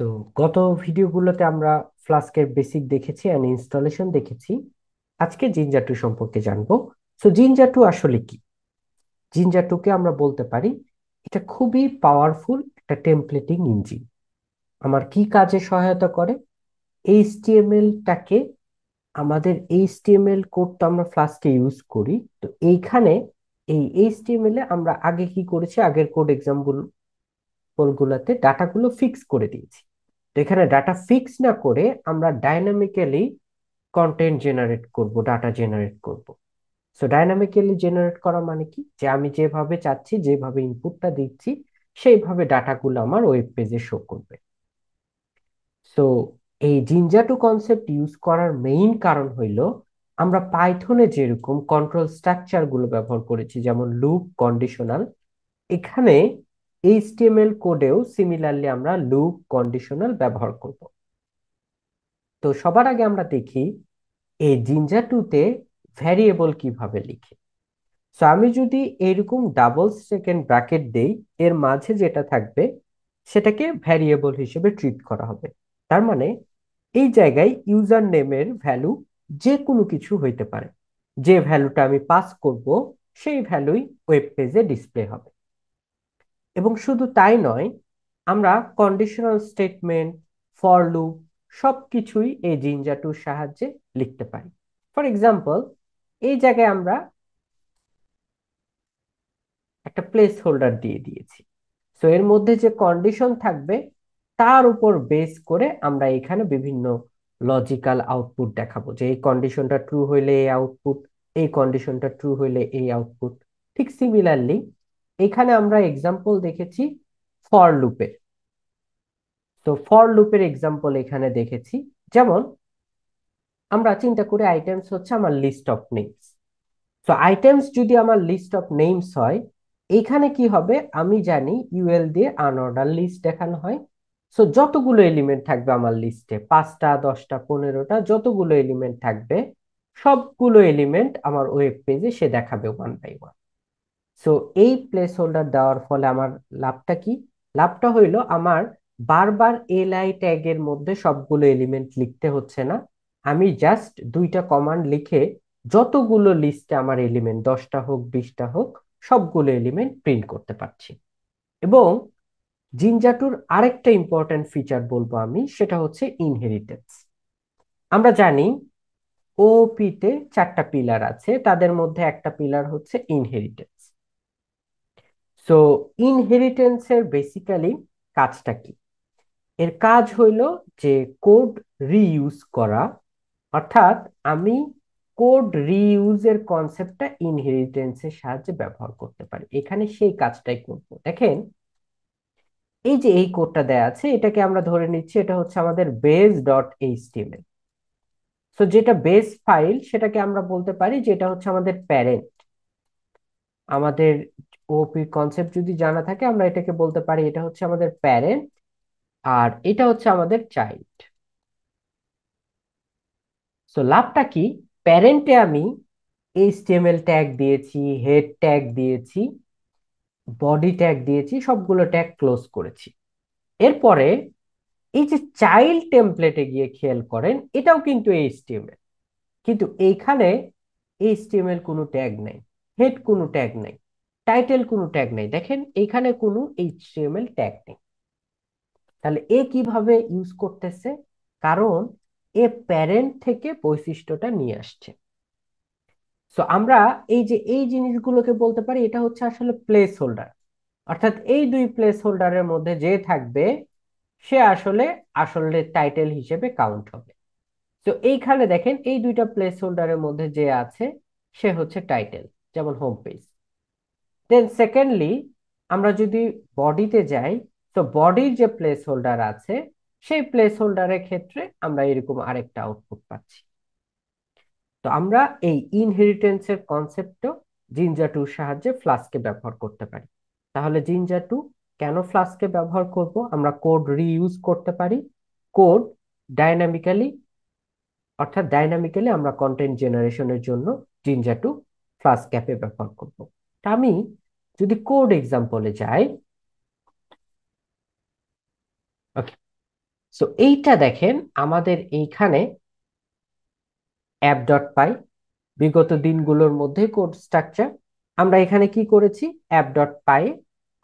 তো গত ভিডিওগুলোতে আমরা ফ্লাস্কের বেসিক দেখেছি এন্ড ইনস্টলেশন দেখেছি। আজকে জিনজা 2 সম্পর্কে জানবো। জিনজা 2 আসলে কি? জিনজা 2 কে আমরা বলতে পারি এটা খুবই পাওয়ারফুল একটা টেমপ্লেটিং ইঞ্জিন। আমার কি কাজে সহায়তা করে? এইচটিএমএল টাকে, আমাদের এইচটিএমএল কোডটা আমরা ফ্লাস্কে ইউজ করি। তো এইখানে এই এইচটিএমএল এ আমরা আগে কি করেছি, আগের কোড এক্সাম্পল গুলাতে ডাটাগুলো ফিক্স করে দিয়েছি। তো এখানে ডাটা ফিক্স না করে আমরা ডাইনামিক্যালি কন্টেন্ট জেনারেট করব, ডাটা জেনারেট করব। ডাইনামিক্যালি জেনারেট করা মানে কি, যে আমি যেভাবে চাচ্ছি, যেভাবে ইনপুটটা দিচ্ছি, সেইভাবে ডাটাগুলো আমার ওয়েব পেজে শো করবে। সো এই জিনজা 2 কনসেপ্ট ইউজ করার মেইন কারণ হইল, আমরা পাইথনে যেরকম কন্ট্রোল স্ট্রাকচার গুলো ব্যবহার করেছি, যেমন লুপ, কন্ডিশনাল, এখানে এইচটিএমএল কোডেও সিমিলারলি আমরা লুপ, কন্ডিশনাল ব্যবহার করব। তো সবার আগে আমরা দেখি এই জিনজা 2 তে ভ্যারিয়েবল কিভাবে লিখে। আমি যদি এরকম ডাবল সেকেন্ড ব্র্যাকেট দেই, এর মাঝে যেটা থাকবে সেটাকে ভ্যারিয়েবল হিসেবে ট্রিট করা হবে। তার মানে এই জায়গায় ইউজার নেমের ভ্যালু যে কোনো কিছু হইতে পারে, যে ভ্যালুটা আমি পাস করব সেই ভ্যালুই ওয়েব পেজে ডিসপ্লে হবে। এবং শুধু তাই নয়, আমরা কন্ডিশনাল স্টেটমেন্ট, ফর লুপ সবকিছুই এই জিনজা 2 সাহায্যে লিখতে পারি। ফর এক্সাম্পল, এই জায়গায় আমরা একটা প্লেস হোল্ডার দিয়ে দিয়েছি। এর মধ্যে যে কন্ডিশন থাকবে তার উপর বেস করে আমরা এখানে বিভিন্ন লজিক্যাল আউটপুট দেখাবো, যে এই কন্ডিশনটা ট্রু হইলে এই আউটপুট, এই কন্ডিশনটা ট্রু হইলে এই আউটপুট। ঠিক সিমিলারলি এখানে আমরা এক্সাম্পল দেখেছি ফর লুপের। ফর লুপের এক্সাম্পল এখানে দেখেছি। যেমন আমরা চিন্তা করি আইটেমস হচ্ছে আমার লিস্ট অফ নেমস। আইটেমস যদি আমার লিস্ট অফ নেমস হয়, এইখানে কি হবে, আমি জানি ইউএল দিয়ে আনঅর্ডার লিস্ট দেখানো হয়। যতগুলো এলিমেন্ট থাকবে আমার লিস্টে, 5টা, 10টা, 15টা, যতগুলো এলিমেন্ট থাকবে সবগুলো এলিমেন্ট আমার ওয়েব পেজে সে দেখাবে ওয়ান বাই ওয়ান। এই প্লেস হোল্ডার দেওয়ার ফলে আমার লাভটা কি? লাভটা হইলো আমার বারবার এলআই ট্যাগের মধ্যে সবগুলো এলিমেন্ট লিখতে হচ্ছে না। আমি জাস্ট দুইটা কমান্ড লিখে যতগুলো লিস্টে আমার এলিমেন্ট, 10টা হোক, 20টা হোক, সবগুলো এলিমেন্ট প্রিন্ট করতে পারছি। এবং জিনজা 2-র আরেকটা ইম্পর্টেন্ট ফিচার বলবো আমি, সেটা হচ্ছে ইনহেরিটেন্স। আমরা জানি ওপি তে 4টা পিলার আছে, তাদের মধ্যে একটা পিলার হচ্ছে ইনহেরিটেন্স। সো ইনহেরিটেন্সের বেসিক্যালি কাজটা কি? এর কাজ হইল যে কোড রিইউজ করা। অর্থাৎ আমি কোড রিইউজের কনসেপ্টটা ইনহেরিটেন্সের সাহায্যে ব্যবহার করতে পারি। এখানে সেই কাজটাই করব। দেখেন, এই যে এই কোডটা দেয়া আছে, এটাকে আমরা ধরে নিচ্ছি এটা হচ্ছে আমাদের base.html। যেটা বেস ফাইল, সেটাকে আমরা বলতে পারি যে এটা হচ্ছে আমাদের প্যারেন্ট। আমাদের ওপি কনসেপ্ট যদি জানা থাকে, আমরা এটাকে বলতে পারি এটা হচ্ছে আমাদের প্যারেন্ট, আর এটা হচ্ছে আমাদের চাইল্ড। লাভটা কি? প্যারেন্টে আমি এইচটিএমএল ট্যাগ দিয়েছি, হেড ট্যাগ দিয়েছি, বডি ট্যাগ দিয়েছি, সবগুলো ট্যাগ ক্লোজ করেছি। এরপরে এই যে চাইল্ড টেমপ্লেটে গিয়ে খেয়াল করেন, এটাও কিন্তু এইচটিএমএল, কিন্তু এইখানে এইচটিএমএল কোনো ট্যাগ নাই, হেড কোনো ট্যাগ নাই, টাইটেল কোনো ট্যাগ নাই। দেখেন এইখানে কোনো এইচটিএমএল ট্যাগ নেই। তাহলে এ কিভাবে ইউজ করতেছে? কারণ এ প্যারেন্ট থেকে বৈশিষ্ট্যটা নিয়ে আসছে। আমরা এই যে এই জিনিসগুলোকে বলতে পারি এটা হচ্ছে আসলে প্লেস হোল্ডার। অর্থাৎ এই দুই প্লেস হোল্ডারের মধ্যে যে থাকবে সে আসলে আসলে টাইটেল হিসেবে কাউন্ট হবে। এইখানে দেখেন এই দুইটা প্লেস হোল্ডারের মধ্যে যে আছে সে হচ্ছে টাইটেল, যেমন হোম পেজ। দেন সেকেন্ডলি আমরা যদি বডিতে যাই, তো বডির যে প্লেস হোল্ডার আছে, সেই প্লেস হোল্ডারের ক্ষেত্রে আমরা এরকম আরেকটা আউটপুট পাচ্ছি। আমরা এই ইনহেরিটেন্সের কনসেপ্টও জিনজা 2-র সাহায্যে ফ্লাস্কে ব্যবহার করতে পারি। তাহলে জিনজা 2 কেন ফ্লাস্কে ব্যবহার করব? আমরা কোড রিইউজ করতে পারি, কোড ডাইনামিক্যালি, অর্থাৎ ডাইনামিক্যালি আমরা কন্টেন্ট জেনারেশনের জন্য জিনজা 2 ফ্লাস্ক অ্যাপে ব্যবহার করব। আমি যদি কোড এক্সাম্পলে যাই, ওকে, সো এইটা দেখেন আমাদের এইখানে অ্যাপ ডট পাই বিগত দিনগুলোর মধ্যে কোড স্ট্রাকচার। আমরা এখানে কি করেছি, অ্যাপ ডট পাই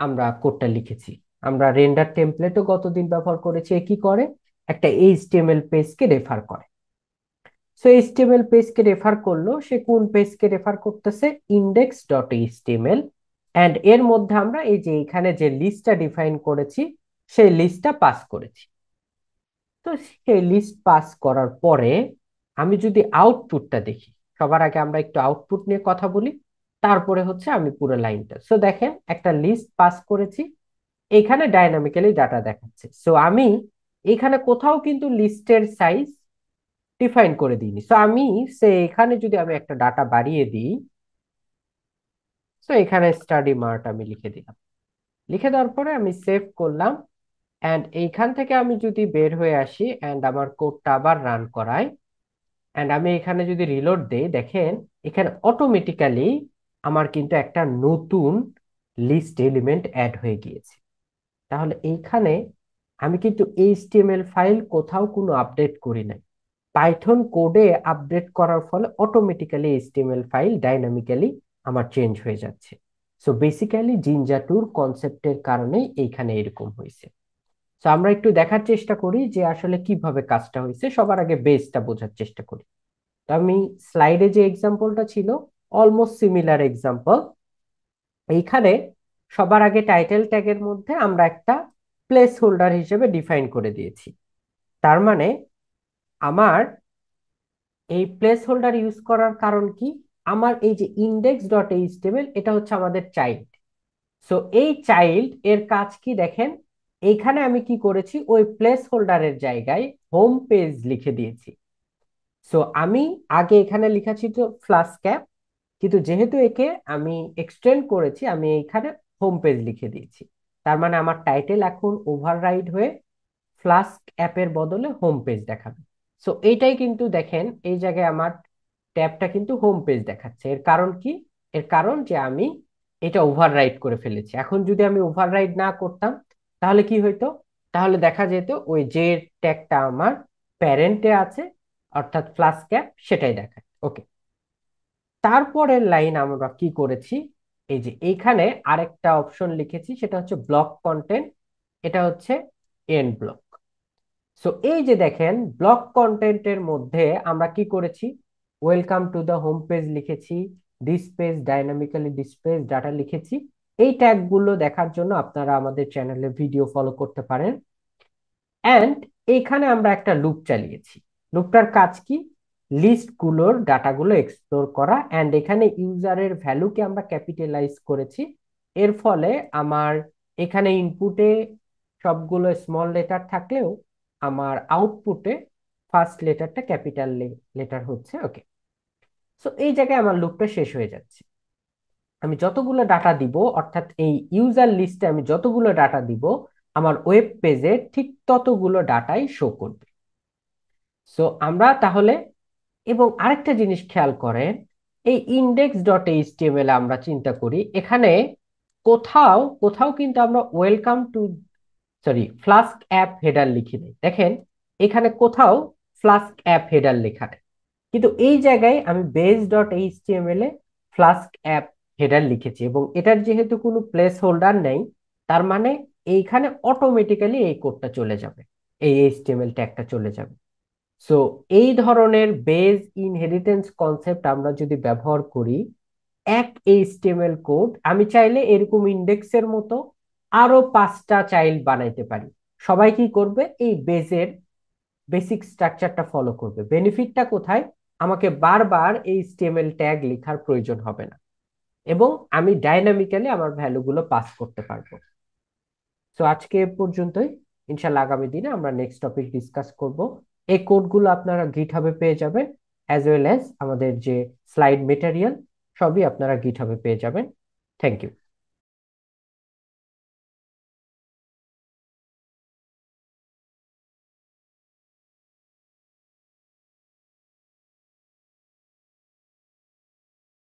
আমরা কোডটা লিখেছি। আমরা রেন্ডার টেমপ্লেটও গতদিন ব্যবহার করেছি। এ কি করে, একটা এইচটিএমএল পেজকে রেফার করে। সো এইচটিএমএল পেজকে রেফার করলো, সে কোন পেজকে রেফার করতেছে, ইন্ডেক্স ডট এইচটিএমএল। অ্যান্ড এর মধ্যে আমরা এই যে এখানে যে লিস্টটা ডিফাইন করেছি সেই লিস্টটা পাস করেছি। তো সেই লিস্ট পাস করার পরে আমি যদি আউটপুটটা দেখি, সবার আগে আমরা একটু আউটপুট নিয়ে কথা বলি, তারপরে হচ্ছে আমি পুরো লাইনটা। সো দেখেন একটা লিস্ট পাস করেছি, এখানে ডাইনামিক্যালি ডাটা দেখাচ্ছে। সো আমি এখানে কোথাও কিন্তু লিস্টের সাইজ ডিফাইন করে দিইনি। সো আমি এখানে যদি আমি একটা ডাটা বাড়িয়ে দিই, সো এখানে স্টাডি মার্ট আমি লিখে দিলাম। লিখে দেওয়ার পরে আমি সেভ করলাম। অ্যান্ড এইখান থেকে আমি যদি বের হয়ে আসি অ্যান্ড আমার কোডটা আবার রান করাই, অ্যান্ড আমি এখানে যদি রিলোড দেই, দেখেন এখানে অটোমেটিক্যালি আমার কিন্তু একটা নতুন লিস্ট এলিমেন্ট অ্যাড হয়ে গিয়েছে। তাহলে এইখানে আমি কিন্তু এইচটিএমএল ফাইল কোথাও কোনো আপডেট করি নাই, পাইথন কোডে আপডেট করার ফলে অটোমেটিক্যালি এইচটিএমএল ফাইল ডাইনামিক্যালি আমার চেঞ্জ হয়ে যাচ্ছে। সো বেসিক্যালি জিনজা টুর কনসেপ্টের কারণেই এইখানে এরকম হয়েছে। তো আমরা একটু দেখার চেষ্টা করি যে আসলে কিভাবে কাজটা হয়েছে। সবার আগে বেসটা বোঝার চেষ্টা করি। তো আমি স্লাইডে যে এক্সাম্পলটা ছিল অলমোস্ট সিমিলার এক্সাম্পল। এইখানে সবার আগে টাইটেল ট্যাগের মধ্যে আমরা একটা প্লেস হোল্ডার হিসেবে ডিফাইন করে দিয়েছি। তার মানে আমার এই প্লেস হোল্ডার ইউজ করার কারণ কি, আমার এই যে ইন্ডেক্স ডট এইচটিএমএল এটা হচ্ছে আমাদের চাইল্ড। সো এই চাইল্ড এর কাজ কি দেখেন, এইখানে আমি কি করেছি, ওই প্লেস হোল্ডারের জায়গায় হোম পেজ লিখে দিয়েছি। সো আমি আগে এখানে লিখা ছিল ফ্লাশ ক্যাপ, কিন্তু যেহেতু একে আমি এক্সটেন্ড করেছি, আমি এইখানে হোম পেজ লিখে দিয়েছি। তার মানে আমার টাইটেল এখন ওভাররাইড হয়ে ফ্লাস্ক অ্যাপের বদলে হোম পেজ দেখাবে। সো এইটাই কিন্তু দেখেন এই জায়গায় আমার ট্যাবটা কিন্তু হোম পেজ দেখাচ্ছে। এর কারণ কি, এর কারণ যে আমি এটা ওভাররাইড করে ফেলেছি। এখন যদি আমি ওভাররাইড না করতাম তাহলে কি হইতো, তাহলে দেখা যেত ওই যে ট্যাগটা আমার প্যারেন্টে আছে অর্থাৎ ফ্লাস্ক অ্যাপ সেটাই দেখায়। ওকে, তারপরের লাইন আমরা কি করেছি, এই যে এইখানে আরেকটা অপশন লিখেছি, সেটা হচ্ছে ব্লক কন্টেন্ট। এটা হচ্ছে এন্ড ব্লক। সো এই যে দেখেন ব্লক কন্টেন্টের মধ্যে আমরা কি করেছি, welcome to the home page লিখেছি, this page dynamically displays data লিখেছি। এই ট্যাগগুলো দেখার জন্য আপনারা আমাদের চ্যানেলে ভিডিও ফলো করতে পারেন। অ্যান্ড এইখানে আমরা একটা লুপ চালিয়েছি। লুপটার কাজ কি, লিস্ট গুলোর ডাটাগুলো এক্সপ্লোর করা। অ্যান্ড এখানে ইউজারের ভ্যালুকে আমরা ক্যাপিটালাইজ করেছি। এর ফলে আমার এখানে ইনপুটে সবগুলো স্মল লেটার থাকলেও আমার আউটপুটে ফার্স্ট লেটারটা ক্যাপিটাল লেটার হচ্ছে। ওকে, সো এই জায়গায় আমার লুপটা শেষ হয়ে যাচ্ছে। আমি যতগুলো ডাটা দিব, অর্থাৎ এই ইউজার লিস্টে আমি যতগুলো ডাটা দিব, আমার ওয়েব পেজে ঠিক ততগুলো ডাটাই শো করবে। সো আমরা তাহলে, এবং আরেকটা জিনিস খেয়াল করেন, এই ইন্ডেক্স ডট এইচটিএমএল আমরা চিন্তা করি, এখানে কোথাও কোথাও কিন্তু আমরা welcome to, sorry, flask app header লিখি নাই। দেখেন এখানে কোথাও ফ্লাস্ক অ্যাপ হেডার লেখা নেই, কিন্তু এই জায়গায় আমি বেস ডট এইচটিএমএল এ ফ্লাস্ক অ্যাপ হেডার লিখেছি। এবং এটার যেহেতু কোনো প্লেস হোল্ডার নেই, তার মানে এইখানে অটোমেটিক্যালি এই কোডটা চলে যাবে, এই এইচটিএমএল ট্যাগটা চলে যাবে। সো এই ধরনের বেজ ইনহেরিটেন্স কনসেপ্ট আমরা যদি ব্যবহার করি, এক এইচটিএমএল কোড আমি চাইলে এরকম ইন্ডেক্সের মতো আরো 5টা চাইল্ড বানাইতে পারি। সবাই কি করবে, এই বেজের বেসিক স্ট্রাকচারটা ফলো করবে। বেনিফিটটা কোথায়, আমাকে বারবার এইচটিএমএল ট্যাগ লেখার প্রয়োজন হবে না, এবং আমি ডাইনামিক্যালি আমার ভ্যালুগুলো পাস করতে পারবো। সো আজকে এ পর্যন্তই। ইনশাল্লাহ আগামী দিনে আমরা নেক্সট টপিক ডিসকাস করব। এই কোডগুলো আপনারা গিটহাবে পেয়ে যাবেন, অ্যাজ ওয়েল অ্যাজ আমাদের যে স্লাইড মেটেরিয়াল, সবই আপনারা গিটহাবে পেয়ে যাবেন। Thank you.